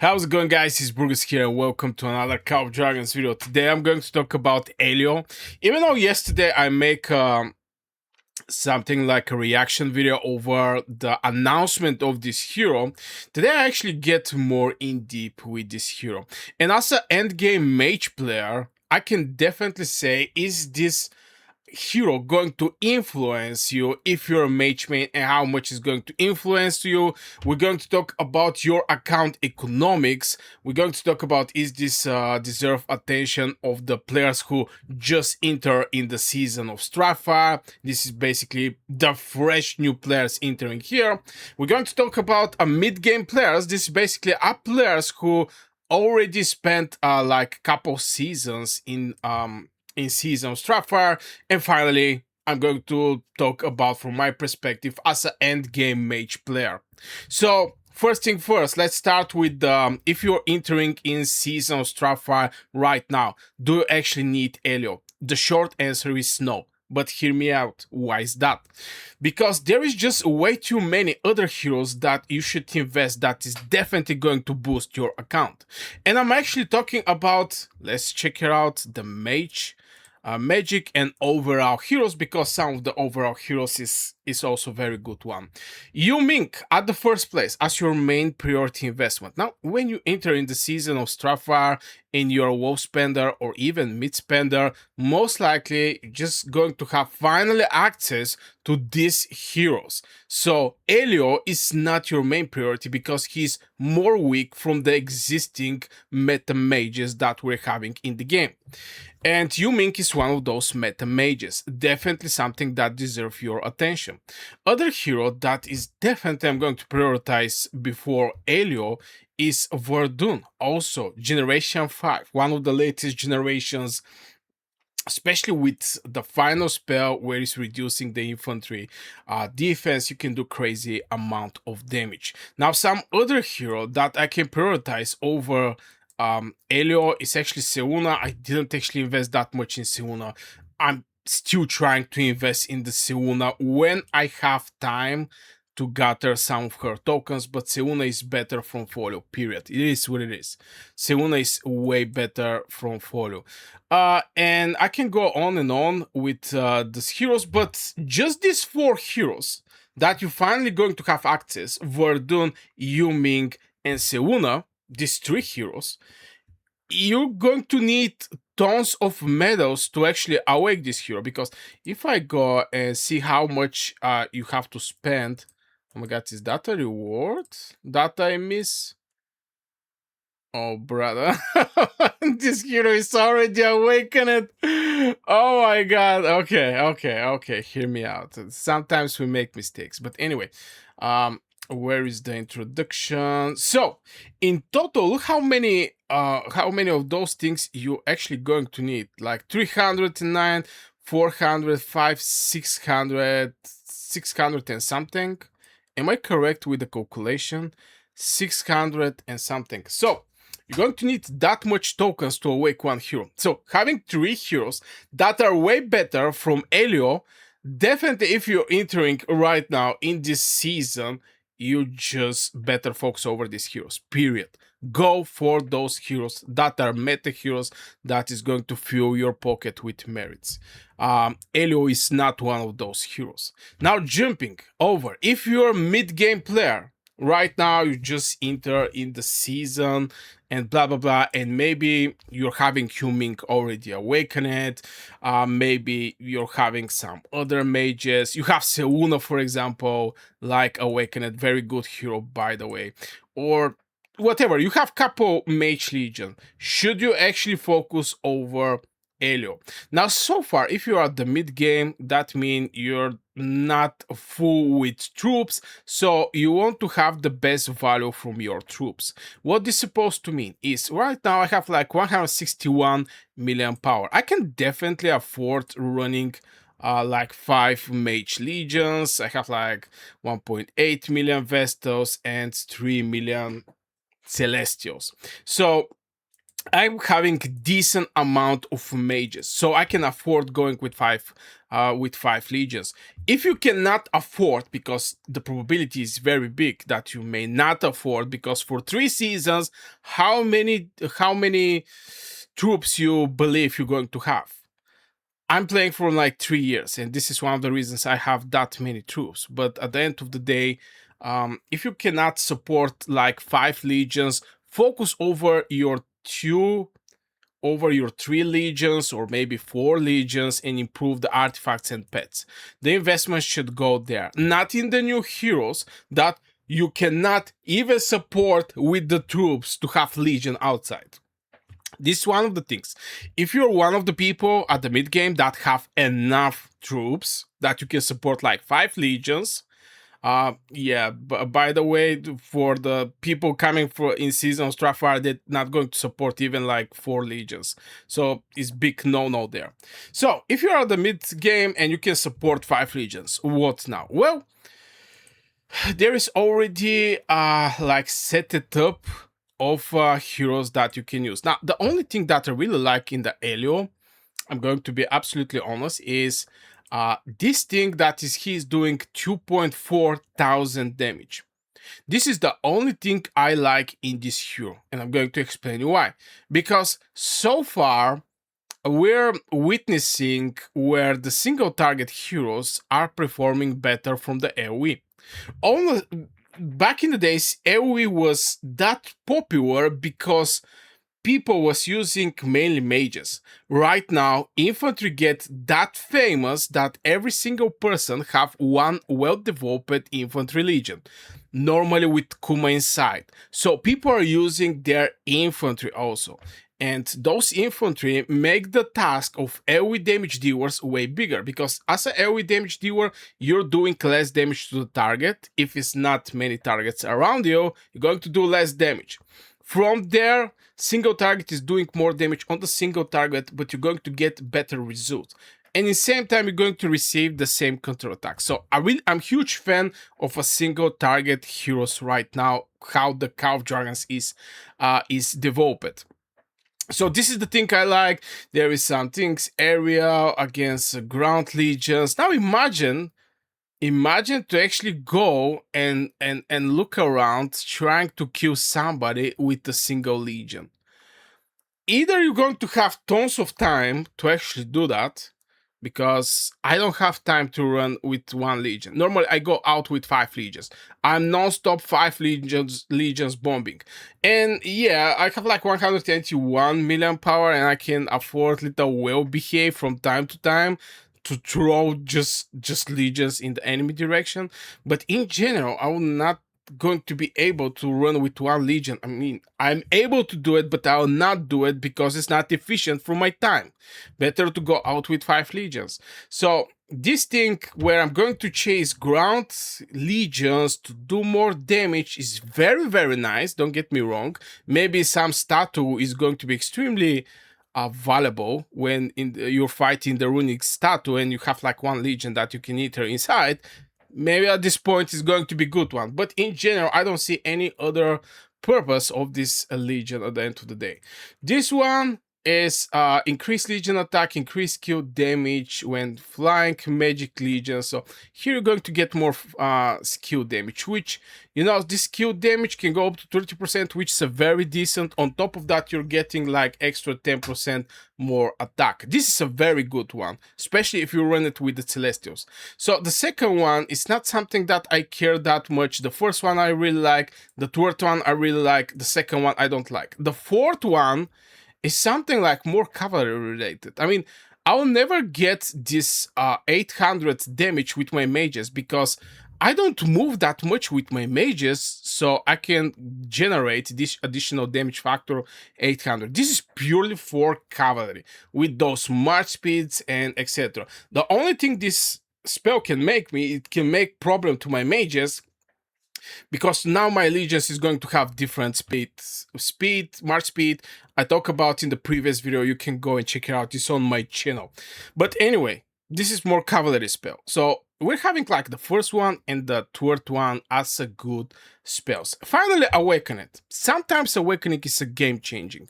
How's it going, guys? It's Burgas here and welcome to another Call of Dragons video. Today I'm going to talk about Elio. Even though yesterday I make something like a reaction video over the announcement of this hero, today I actually get more in deep with this hero. And as an endgame mage player, I can definitely say, is this hero going to influence you if you're a mage main, and how much is going to influence you. We're going to talk about your account economics. We're going to talk about, is this deserve attention of the players who just enter in the season of Starfire. This is basically the fresh new players entering here. We're going to talk about a mid-game players. This is basically a players who already spent like couple seasons in season of Starfire. And finally, I'm going to talk about from my perspective as an endgame mage player. So first thing first, let's start with if you're entering in season of Starfire right now, do you actually need Elio? The short answer is no. But hear me out. Why is that? Because there is just way too many other heroes that you should invest that is definitely going to boost your account. And I'm actually talking about, let's check it out, the Mage, Magic, and overall heroes, because some of the overall heroes is also very good one. You Mink at the first place as your main priority investment. Now, when you enter in the season of Starfire and you're a WoW spender or even mid spender, most likely you're just going to have finally access to these heroes. So Elio is not your main priority because he's more weak from the existing meta mages that we're having in the game. And Mink is one of those meta mages, definitely something that deserves your attention. Other hero that is definitely I'm going to prioritize before Elio is Verdun, also Generation 5, one of the latest generations, especially with the final spell where it's reducing the infantry defense. You can do crazy amount of damage. Now, some other hero that I can prioritize over Elio is actually Seuna. I didn't actually invest that much in Seuna. I'm still trying to invest in the Seuna when I have time to gather some of her tokens, but Seuna is better from follow, period. It is what it is. Seuna is way better from follow. And I can go on and on with these heroes, but just these four heroes that you're finally going to have access, Verdun, Ming, and Seuna, these three heroes, you're going to need tons of medals to actually awake this hero. Because if I go and see how much you have to spend, oh my god, is that a reward that I miss? Oh, brother. This hero is already awakened. Oh my god. Okay. Hear me out. Sometimes we make mistakes. But anyway, where is the introduction? So, in total, look how many of those things you actually going to need. Like 309, 405, 600, 600 and something. Am I correct with the calculation? 600 and something. So, you're going to need that much tokens to awake one hero. So having three heroes that are way better from Elio, definitely if you're entering right now in this season, you just better focus over these heroes, period. Go for those heroes that are meta heroes that is going to fill your pocket with merits. Elio is not one of those heroes. Now jumping over, if you're a mid-game player, right now you just enter in the season and blah blah blah, and maybe you're having Ming already awakened, maybe you're having some other mages, you have Seuna for example, like awakened, very good hero by the way, or whatever, you have couple mage legion. Should you actually focus over Elio? Now, so far, if you are at the mid game, that means you're not full with troops, so you want to have the best value from your troops. What this is supposed to mean is, right now I have like 161 million power. I can definitely afford running like 5 mage legions. I have like 1.8 million Vestos and 3 million Celestials. So I'm having decent amount of mages, so I can afford going with five legions. If you cannot afford, because the probability is very big that you may not afford, because for 3 seasons, how many troops you believe you're going to have? I'm playing for like 3 years, and this is one of the reasons I have that many troops. But at the end of the day, if you cannot support like 5 legions, focus over your 3 legions or maybe 4 legions and improve the artifacts and pets. The investment should go there, not in the new heroes that you cannot even support with the troops to have legion outside. This is one of the things. If you're one of the people at the mid game that have enough troops that you can support like 5 legions, yeah, by the way, for the people coming for in season of Starfire, they're not going to support even like 4 legions. So it's big no there. So if you're at the mid game and you can support 5 legions, what now? Well, there is already like set it up of heroes that you can use. Now, the only thing that I really like in the Elio, I'm going to be absolutely honest, is this thing that is he's doing 2.4 thousand damage. This is the only thing I like in this hero, and I'm going to explain you why. Because so far, we're witnessing where the single target heroes are performing better from the AoE. Almost back in the days, AoE was that popular because people was using mainly mages. Right now, infantry get that famous that every single person have one well-developed infantry legion, normally with Kuma inside. So people are using their infantry also. And those infantry make the task of AoE damage dealers way bigger, because as an AoE damage dealer, you're doing less damage to the target. If it's not many targets around you, you're going to do less damage. From there, single target is doing more damage on the single target, but you're going to get better results. And in the same time, you're going to receive the same counter attack. So I'm huge fan of a single target heroes right now, how the Call of Dragons is developed. So this is the thing I like. There is some things area against ground legions. Now imagine to actually go and look around trying to kill somebody with a single legion. Either you're going to have tons of time to actually do that, because I don't have time to run with 1 legion. Normally I go out with 5 legions. I'm non-stop 5 legions bombing. And yeah, I have like 121 million power, and I can afford little well behave from time to time to throw just legions in the enemy direction. But in general, I will not going to be able to run with 1 legion. I mean, I'm able to do it, but I'll not do it because it's not efficient for my time. Better to go out with 5 legions. So this thing where I'm going to chase ground legions to do more damage is very, very nice. Don't get me wrong. Maybe some statue is going to be extremely valuable when you're fighting the runic statue and you have like 1 legion that you can enter inside. Maybe at this point is going to be good one, but in general, I don't see any other purpose of this legion at the end of the day. This one is increased legion attack, increased skill damage when flying magic legion. So here you're going to get more skill damage, which, you know, this skill damage can go up to 30%, which is a very decent. On top of that, you're getting like extra 10% more attack. This is a very good one, especially if you run it with the Celestials. So the second one is not something that I care that much. The first one I really like, the third one I really like, the second one I don't like. The fourth one is something like more cavalry related. I mean, I'll never get this 800 damage with my mages because I don't move that much with my mages, so I can generate this additional damage factor 800. This is purely for cavalry with those march speeds and etc. The only thing this spell can make me, it can make problem to my mages, because now my legions is going to have different march speed. I talked about in the previous video. You can go and check it out. It's on my channel. But anyway, this is more cavalry spell. So we're having like the first one and the third one as a good spells. Finally, Awaken it. Sometimes Awakening is a game changing.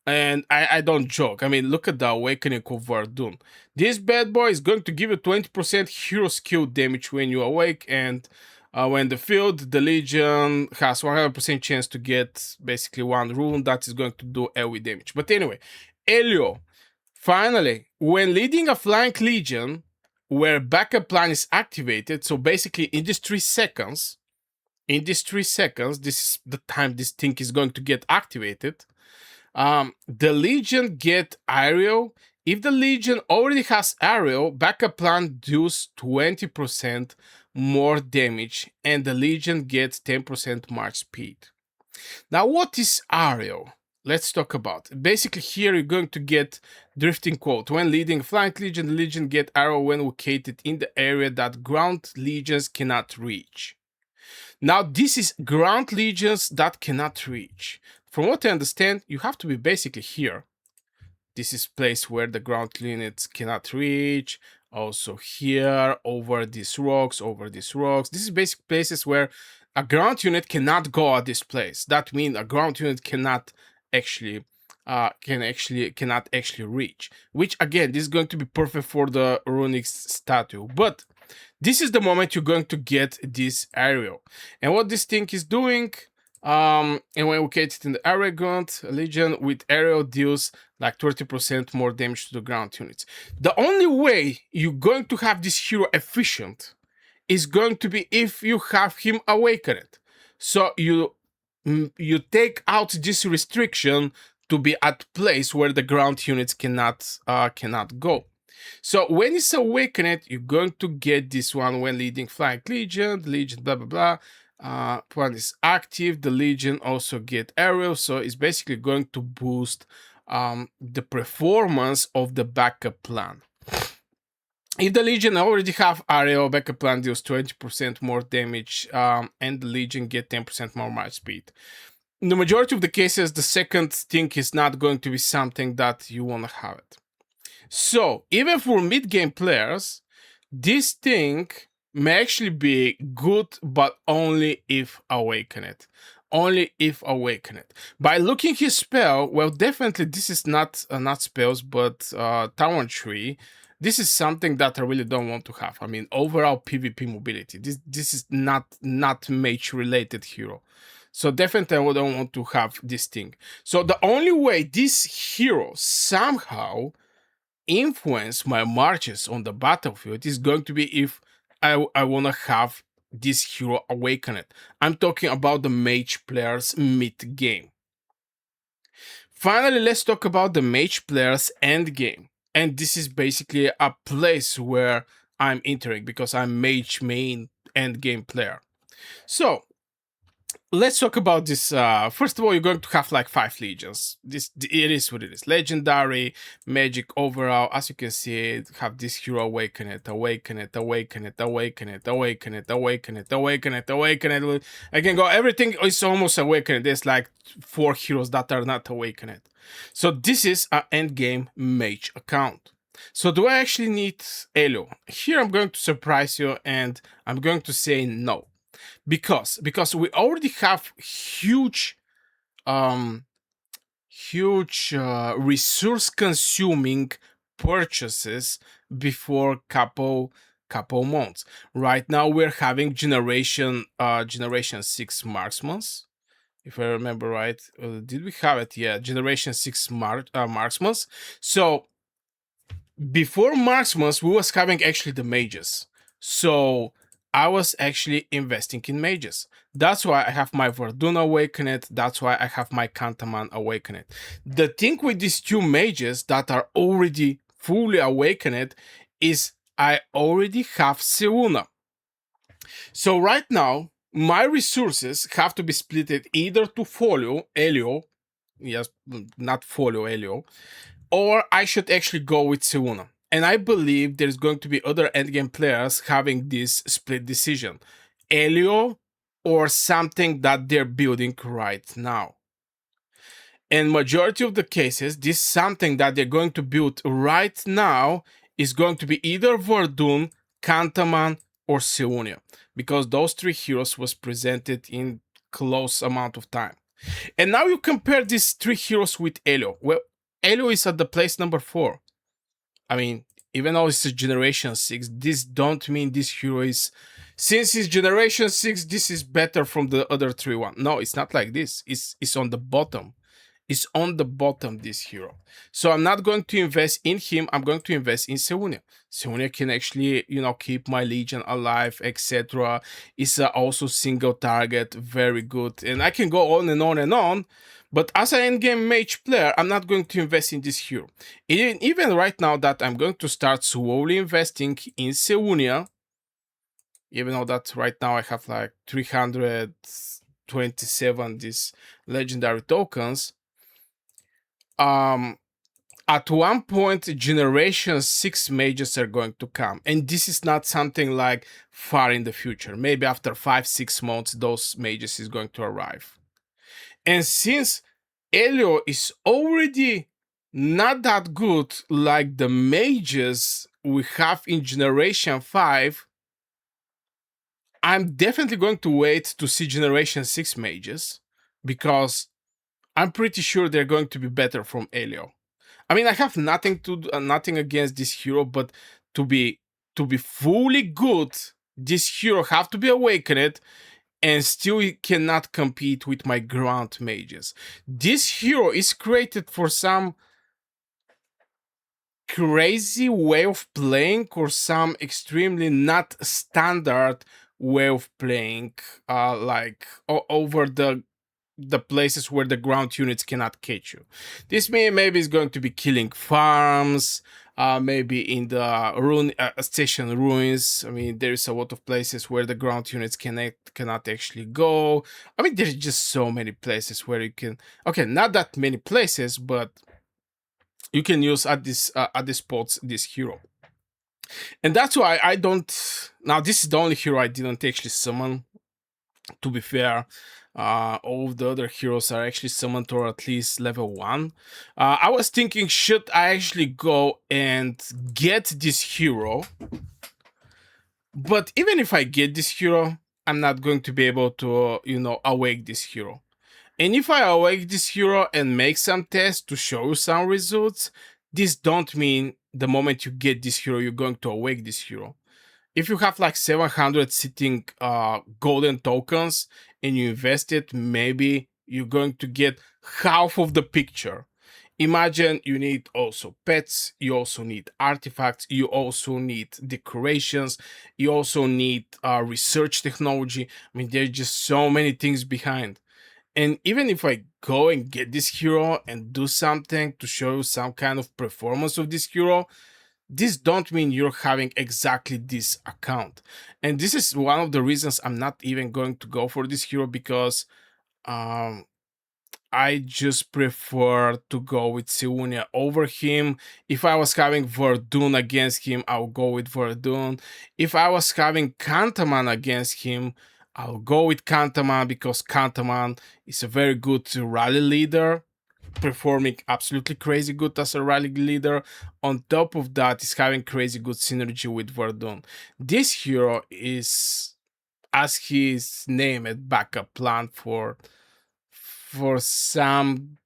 And I don't joke. I mean, look at the Awakening of Verdun. This bad boy is going to give you 20% hero skill damage when you awake, and when the field, the Legion has 100% chance to get basically one rune that is going to do AoE damage. But anyway, Elio, finally, when leading a flying Legion, where backup plan is activated, so basically in these 3 seconds, this is the time this thing is going to get activated. The Legion get aerial. If the Legion already has aerial, backup plan does 20% more damage, and the Legion gets 10% march speed. Now, what is aerial? Let's talk about it. Basically, here you're going to get drifting quote. When leading flying Legion, the Legion get aerial when located in the area that ground legions cannot reach. Now, this is ground legions that cannot reach. From what I understand, you have to be basically here. This is place where the ground units cannot reach. Also here, over these rocks, This is basic places where a ground unit cannot go at this place. That means a ground unit cannot actually cannot actually reach. Which again, this is going to be perfect for the runic statue. But this is the moment you're going to get this aerial. And what this thing is doing, and when located in the area ground, Legion with aerial deals like 30% more damage to the ground units. The only way you're going to have this hero efficient is going to be if you have him awakened. So you take out this restriction to be at place where the ground units cannot go. So when it's awakened, you're going to get this one when leading flying Legion, the Legion, blah, blah, blah. When it's active, the Legion also get aerial. So it's basically going to boost the performance of the backup plan. If the Legion already have aerial, backup plan deals 20% more damage, and the Legion get 10% more march speed. In the majority of the cases, the second thing is not going to be something that you want to have it. So, even for mid-game players, this thing may actually be good, but only if awakened. Only if awakened. By looking his spell, well, definitely this is not spells, but Tower Tree. This is something that I really don't want to have. I mean, overall PvP mobility. This is not mage related hero. So definitely I don't want to have this thing. So the only way this hero somehow influence my marches on the battlefield is going to be if I want to have this hero awakened. I'm talking about the mage players mid-game. Finally, let's talk about the mage players end-game. And this is basically a place where I'm entering because I'm mage main end-game player. So let's talk about this. First of all, you're going to have like 5 legions. It is what it is. Legendary, magic overall. As you can see, have this hero awaken it. I can go. Everything is almost awakened. There's like 4 heroes that are not awakened. So this is an endgame mage account. So do I actually need Elio? Here I'm going to surprise you and I'm going to say no. Because we already have huge resource consuming purchases before couple months. Right now we're having generation 6 marksmen. If I remember right, did we have it? Yeah, generation 6 marksmen. So before marksmen, we was having actually the mages. So I was actually investing in mages. That's why I have my Verdun awakened. That's why I have my Kantaman awakened. The thing with these 2 mages that are already fully awakened is I already have Seuna. So right now, my resources have to be split either to follow Elio, yes, not follow Elio, or I should actually go with Seuna. And I believe there's going to be other endgame players having this split decision. Elio or something that they're building right now. In majority of the cases, this something that they're going to build right now is going to be either Verdun, Kantaman, or Seunia. Because those 3 heroes was presented in close amount of time. And now you compare these three heroes with Elio. Well, Elio is at the place number 4. I mean, even though it's a generation 6, this don't mean this hero is, since it's generation 6, this is better from the other 3-1. No, it's not like this. It's on the bottom. It's on the bottom, this hero. So I'm not going to invest in him. I'm going to invest in Seunia. Seunia can actually, keep my Legion alive, etc. It's also single target, very good. And I can go on and on and on. But as an endgame mage player, I'm not going to invest in this hero. Even right now that I'm going to start slowly investing in Seunia, even though that right now I have like 327 these legendary tokens. At one point, generation 6 mages are going to come, and this is not something like far in the future. Maybe after 5-6 months those mages is going to arrive. And since Elio is already not that good like the mages we have in generation 5, I'm definitely going to wait to see generation 6 mages, because I'm pretty sure they're going to be better from Elio. I mean, I have nothing against this hero, but to be fully good, this hero have to be awakened, and still he cannot compete with my ground mages. This hero is created for some crazy way of playing, or some extremely not standard way of playing, like over the places where the ground units cannot catch you. This maybe is going to be killing farms, maybe in the station ruins. I mean, there's a lot of places where the ground units cannot actually go. I mean, there's just so many places where you can. Okay, not that many places, but you can use at this spots this hero. And that's why I don't. Now, this is the only hero I didn't actually summon. To be fair, all of the other heroes are actually summoned or at least level 1. I was thinking, should I actually go and get this hero? But even if I get this hero, I'm not going to be able to, awake this hero. And if I awake this hero and make some tests to show you some results, this don't mean the moment you get this hero, you're going to awake this hero. If you have like 700 sitting golden tokens and you invest it, maybe you're going to get half of the picture. Imagine you need also pets, you also need artifacts, you also need decorations, you also need research technology. I mean, there's just so many things behind. And even if I go and get this hero and do something to show some kind of performance of this hero, this don't mean you're having exactly this account. And this is one of the reasons I'm not even going to go for this hero, because I just prefer to go with Seunia over him. If I was having Verdun against him, I'll go with Verdun. If I was having Kantaman against him, I'll go with Kantaman, because Kantaman is a very good rally leader, performing absolutely crazy good as a rally leader. On top of that, is having crazy good synergy with Verdun. This hero is, as his name, a backup plan for some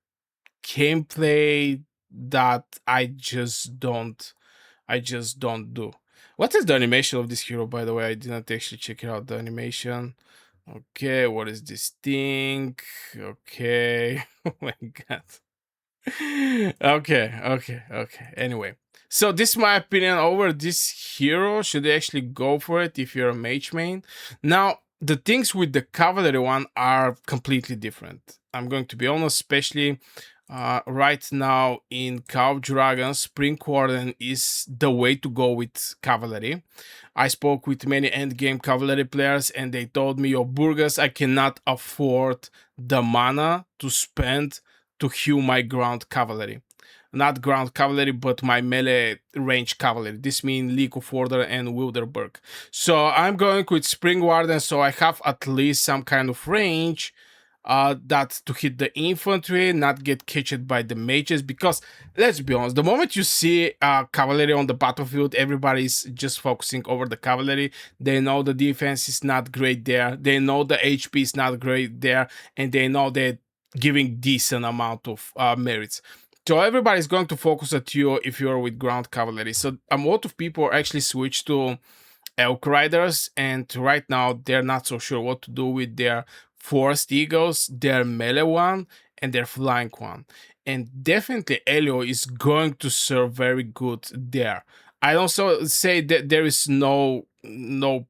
gameplay that I just don't do. What is the animation of this hero, by the way? I didn't actually check out the animation. Okay, what is this thing? Okay. Oh my god. Okay. Anyway, so this is my opinion over this hero. Should you actually go for it if you're a mage main? Now, the things with the cavalry one are completely different. I'm going to be honest, especially right now in Call of Dragons, Spring Warden is the way to go with cavalry. I spoke with many endgame cavalry players and they told me, yo, Burgas, I cannot afford the mana to spend to heal my ground cavalry. Not ground cavalry, but my melee range cavalry. This means League of Order and Wilderberg. So I'm going with Spring Warden, so I have at least some kind of range that to hit the infantry, not get catched by the mages. Because let's be honest, the moment you see cavalry on the battlefield, everybody's just focusing over the cavalry. They know the defense is not great there, they know the HP is not great there, and they know that giving decent amount of merits. So everybody's going to focus at you if you're with ground cavalry. So a lot of people actually switch to elk riders, and right now they're not so sure what to do with their forest eagles, their melee one, and their flying one. And definitely Elio is going to serve very good there. I also say that there is no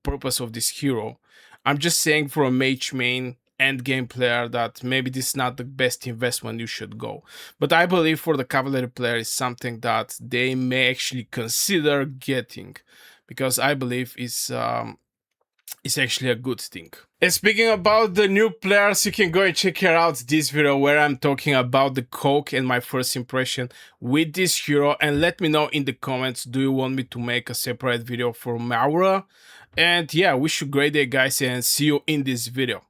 purpose of this hero. I'm just saying for a mage main end game player that maybe this is not the best investment you should go. But I believe for the cavalry player is something that they may actually consider getting, because I believe it's actually a good thing. And speaking about the new players, you can go and check out this video where I'm talking about the coke and my first impression with this hero. And let me know in the comments, do you want me to make a separate video for Maura? And yeah, wish you a great day, guys, and see you in this video.